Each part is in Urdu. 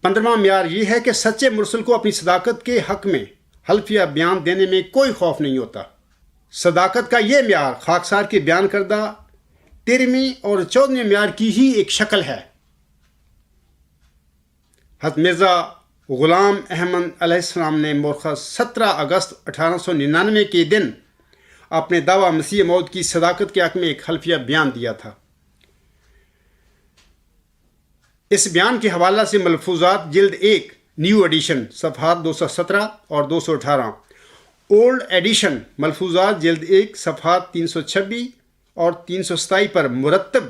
15واں معیار یہ ہے کہ سچے مرسل کو اپنی صداقت کے حق میں حلفیہ بیان دینے میں کوئی خوف نہیں ہوتا۔ صداقت کا یہ معیار خاکسار کے بیان کردہ 13ویں اور 14ویں معیار کی ہی ایک شکل ہے۔ حضرت مرزا غلام احمد علیہ السلام نے مورخہ 17 اگست 1899 کے دن اپنے دعویٰ مسیح موعود کی صداقت کے حق میں ایک حلفیہ بیان دیا تھا۔ اس بیان کے حوالہ سے ملفوظات جلد 1 نیو ایڈیشن صفحات 217 اور 218، اولڈ ایڈیشن ملفوظات جلد 1 صفحات 326 اور 327 پر مرتب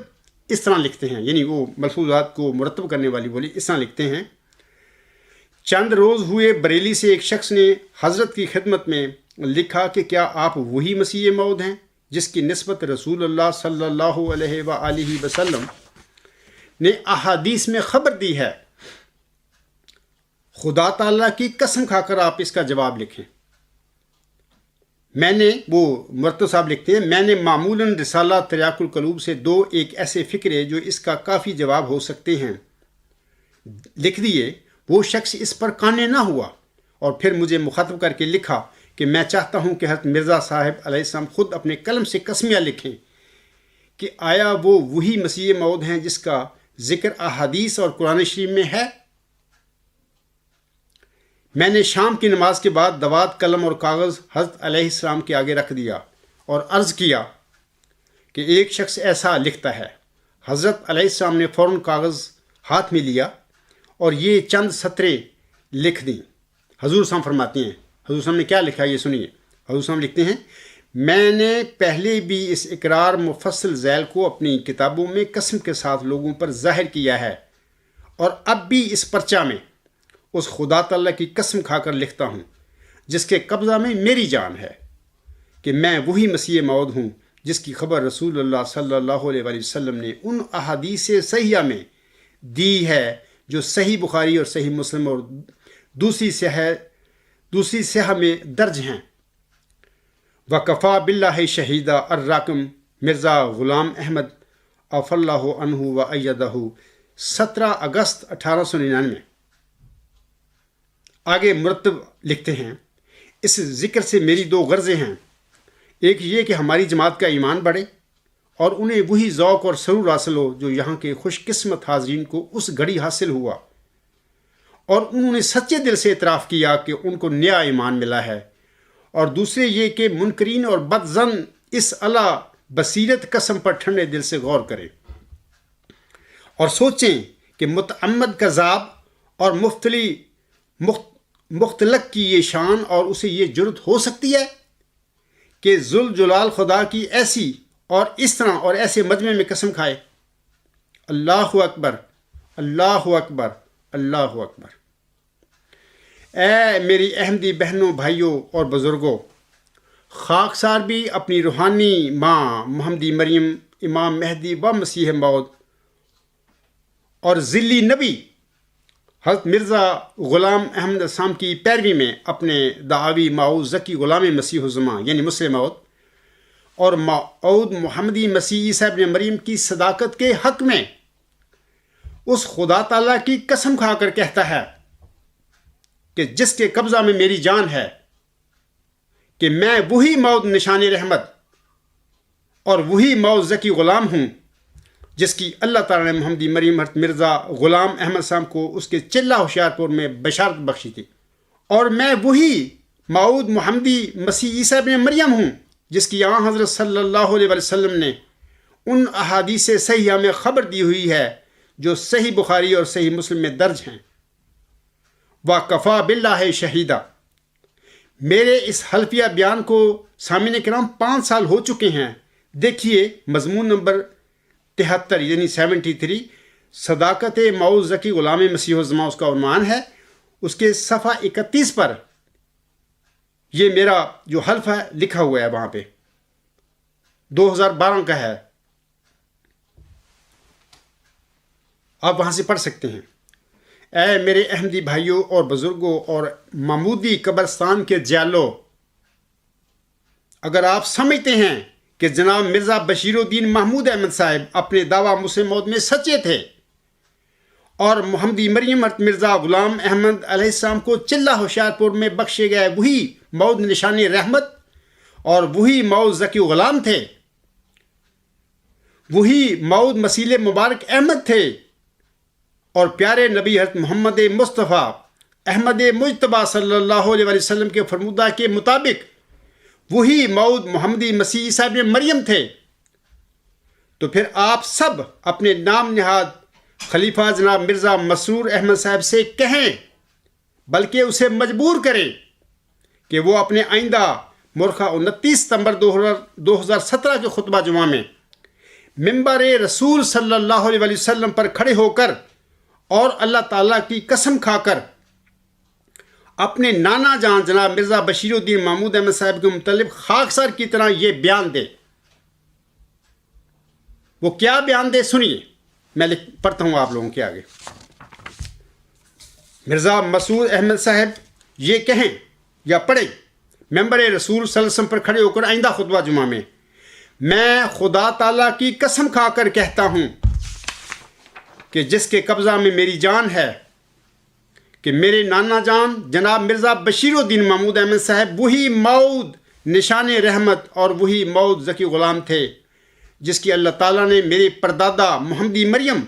اس طرح لکھتے ہیں، یعنی وہ ملفوظات کو مرتب کرنے والی بولی اس طرح لکھتے ہیں: چند روز ہوئے بریلی سے ایک شخص نے حضرت کی خدمت میں لکھا کہ کیا آپ وہی مسیح موعود ہیں جس کی نسبت رسول اللہ صلی اللہ علیہ وآلہ وسلم نے احادیث میں خبر دی ہے؟ خدا تعالیٰ کی قسم کھا کر آپ اس کا جواب لکھیں۔ وہ مرتضی صاحب لکھتے ہیں، میں نے معمولاً رسالہ تریاق القلوب سے 2 ایک ایسے فکرے جو اس کا کافی جواب ہو سکتے ہیں لکھ دیے۔ وہ شخص اس پر قانع نہ ہوا اور پھر مجھے مخاطب کر کے لکھا کہ میں چاہتا ہوں کہ حضرت مرزا صاحب علیہ السلام خود اپنے قلم سے قسمیہ لکھیں کہ آیا وہ وہی مسیح موعود ہیں جس کا ذکر احادیث اور قرآن شریف میں ہے۔ میں نے شام کی نماز کے بعد دوات، قلم اور کاغذ حضرت علیہ السلام کے آگے رکھ دیا اور عرض کیا کہ ایک شخص ایسا لکھتا ہے۔ حضرت علیہ السلام نے فوراً کاغذ ہاتھ میں لیا اور یہ چند سطریں لکھ دیں۔ حضور صاحب فرماتے ہیں، حضور صاحب نے کیا لکھا یہ سنیے۔ حضور صاحب لکھتے ہیں، میں نے پہلے بھی اس اقرار مفصل ذیل کو اپنی کتابوں میں قسم کے ساتھ لوگوں پر ظاہر کیا ہے، اور اب بھی اس پرچہ میں اس خدا تعالیٰ کی قسم کھا کر لکھتا ہوں جس کے قبضہ میں میری جان ہے کہ میں وہی مسیح موعود ہوں جس کی خبر رسول اللہ صلی اللہ علیہ وآلہ وسلم نے ان احادیث صحیحہ میں دی ہے جو صحیح بخاری اور صحیح مسلم اور دوسری صحیح میں درج ہیں۔ وکفا باللہ شہیدہ الرقم مرزا غلام احمد عف اللہ عنہ و ایدہ 17 اگست 1899۔ آگے مرتب لکھتے ہیں، اس ذکر سے میری 2 غرضیں ہیں۔ ایک یہ کہ ہماری جماعت کا ایمان بڑھے اور انہیں وہی ذوق اور سرور حاصل ہو جو یہاں کے خوش قسمت حاضرین کو اس گھڑی حاصل ہوا، اور انہوں نے سچے دل سے اعتراف کیا کہ ان کو نیا ایمان ملا ہے۔ اور دوسرے یہ کہ منکرین اور بد ظن اس اعلیٰ بصیرت قسم پر ٹھنڈے دل سے غور کریں اور سوچیں کہ متعمد کذاب اور مختلق کی یہ شان اور اسے یہ جرت ہو سکتی ہے کہ ذوالجلال خدا کی ایسی اور اس طرح اور ایسے مجمع میں قسم کھائے؟ اللہ اکبر، اللہ اکبر، اللہ اکبر۔ اے میری احمدی بہنوں، بھائیوں اور بزرگوں، خاکسار بھی اپنی روحانی ماں محمدی مریم، امام مہدی و مسیح موعود اور ذلی نبی حضرت مرزا غلام احمد السلام کی پیروی میں اپنے دعوی معود ذکی غلام مسیح الزماں یعنی مسلم موعود اور موعود محمدی مسیح عیسیٰ ابن مریم کی صداقت کے حق میں اس خدا تعالیٰ کی قسم کھا کر کہتا ہے کہ جس کے قبضہ میں میری جان ہے کہ میں وہی موعود نشان رحمت اور وہی موعود ذکی غلام ہوں جس کی اللہ تعالیٰ نے محمدی مریم حضرت مرزا غلام احمد صاحب کو اس کے چلہ ہوشیار پور میں بشارت بخشی تھی، اور میں وہی موعود محمدی مسیح عیسیٰ ابن مریم ہوں جس کی یہاں حضرت صلی اللہ علیہ وسلم نے ان احادیث صحیحہ میں خبر دی ہوئی ہے جو صحیح بخاری اور صحیح مسلم میں درج ہیں۔ وکفا باللہ شہیدہ۔ میرے اس حلفیہ بیان کو سامعین کرام 5 سال ہو چکے ہیں۔ دیکھیے مضمون نمبر 73 یعنی 73، صداقت موعود ذکی غلام مسیح الزماں اس کا عنوان ہے۔ اس کے صفحہ 31 پر یہ میرا جو حلف ہے لکھا ہوا ہے، وہاں پہ 2012 کا ہے، آپ وہاں سے پڑھ سکتے ہیں۔ اے میرے احمدی بھائیوں اور بزرگوں اور محمودی قبرستان کے جالو، اگر آپ سمجھتے ہیں کہ جناب مرزا بشیر الدین محمود احمد صاحب اپنے دعویٰ مسلم موعود میں سچے تھے اور محمدی مریم مرزا غلام احمد علیہ السلام کو چلہ ہوشیار پور میں بخشے گئے وہی مود نشان رحمت اور وہی مود ذکی غلام تھے، وہی مود مسیل مبارک احمد تھے، اور پیارے نبی حضرت محمد مصطفیٰ احمد مجتبیٰ صلی اللہ علیہ وسلم کے فرمودہ کے مطابق وہی مود محمدی مسیح عیسیٰ ابن مریم تھے، تو پھر آپ سب اپنے نام نہاد خلیفہ جناب مرزا مسرور احمد صاحب سے کہیں، بلکہ اسے مجبور کریں کہ وہ اپنے آئندہ مرخہ 29 ستمبر 2017 کے خطبہ جمعہ میں منبر رسول صلی اللہ علیہ وسلم پر کھڑے ہو کر اور اللہ تعالیٰ کی قسم کھا کر اپنے نانا جان جناب مرزا بشیر الدین محمود احمد صاحب کے متعلق خاکسار کی طرح یہ بیان دے۔ وہ کیا بیان دے سنیے، میں پڑھتا ہوں آپ لوگوں کے آگے۔ مرزا مسرور احمد صاحب یہ کہیں یا پڑھیں ممبر رسول صلی اللہ علیہ وسلم پر کھڑے ہو کر آئندہ خطبہ جمعہ میں خدا تعالیٰ کی قسم کھا کر کہتا ہوں کہ جس کے قبضہ میں میری جان ہے کہ میرے نانا جان جناب مرزا بشیر الدین محمود احمد صاحب وہی مود نشان رحمت اور وہی مود ذکی غلام تھے جس کی اللہ تعالیٰ نے میرے پردادا محمدی مریم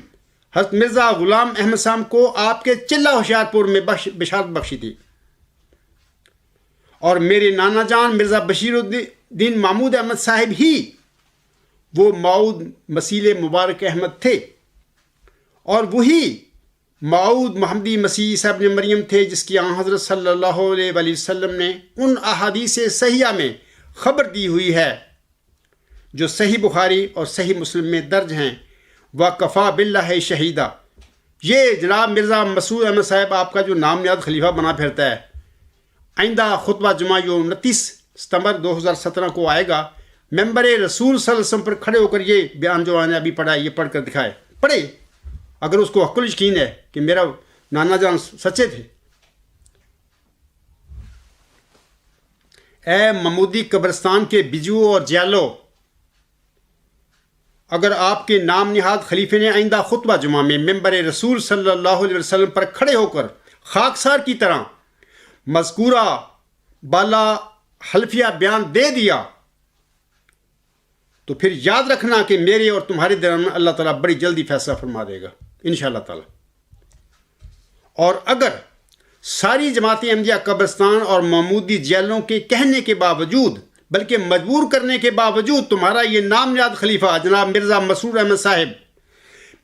حضرت مرزا غلام احمد صاحب کو آپ کے چلہ ہوشیار پور میں بشارت بخشی تھی، اور میرے نانا جان مرزا بشیر الدین محمود احمد صاحب ہی وہ مود مسیل مبارک احمد تھے، اور وہی مود محمدی مسیح عیسیٰ ابن مریم تھے جس کی آن حضرت صلی اللہ علیہ وسلم نے ان احادیث صحیحہ میں خبر دی ہوئی ہے جو صحیح بخاری اور صحیح مسلم میں درج ہیں۔ وَقَفَى بِاللَّهِ شَهِيدًا، یہ جناب مرزا مسرور احمد صاحب آپ کا جو نام نیاد خلیفہ بنا پھرتا ہے، آئندہ خطبہ جمعہ جو 29 ستمبر 2017 کو آئے گا، ممبر رسول صلی اللہ علیہ وسلم پر کھڑے ہو کر یہ بیان جو میں نے ابھی پڑھا یہ پڑھ کر دکھائے، پڑھے اگر اس کو حق یقین ہے کہ میرا نانا جان سچے تھے۔ اے محمودی قبرستان کے بجو اور جیالو، اگر آپ کے نام نہاد خلیفے نے آئندہ خطبہ جمعہ میں ممبر رسول صلی اللہ علیہ وسلم پر کھڑے ہو کر خاکسار کی طرح مذکورہ بالا حلفیہ بیان دے دیا تو پھر یاد رکھنا کہ میرے اور تمہارے درمیان اللہ تعالیٰ بڑی جلدی فیصلہ فرما دے گا انشاءاللہ تعالیٰ۔ اور اگر ساری جماعت احمدیہ قبرستان اور محمودی جیلوں کے کہنے کے باوجود بلکہ مجبور کرنے کے باوجود تمہارا یہ نام نہاد خلیفہ جناب مرزا مسرور احمد صاحب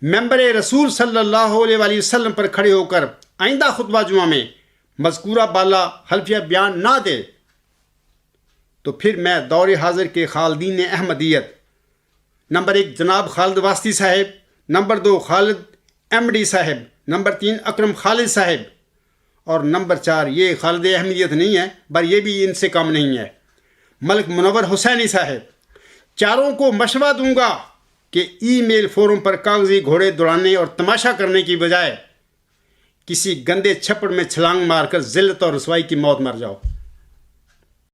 ممبر رسول صلی اللہ علیہ وسلم پر کھڑے ہو کر آئندہ خطبہ جمعہ میں مذکورہ بالا حلفیہ بیان نہ دے تو پھر میں دور حاضر کے خالدین احمدیت نمبر 1 جناب خالد واسطی صاحب، نمبر 2 خالد ایم ڈی صاحب، نمبر 3 اکرم خالد صاحب، اور نمبر 4 یہ خالد احمدیت نہیں ہے پر یہ بھی ان سے کم نہیں ہے، ملک منور حسینی صاحب، چاروں کو مشورہ دوں گا کہ ای میل فورم پر کاغذی گھوڑے دوڑانے اور تماشا کرنے کی بجائے کسی گندے چھپڑ میں چھلانگ مار کر ذلت اور رسوائی کی موت مر جاؤ۔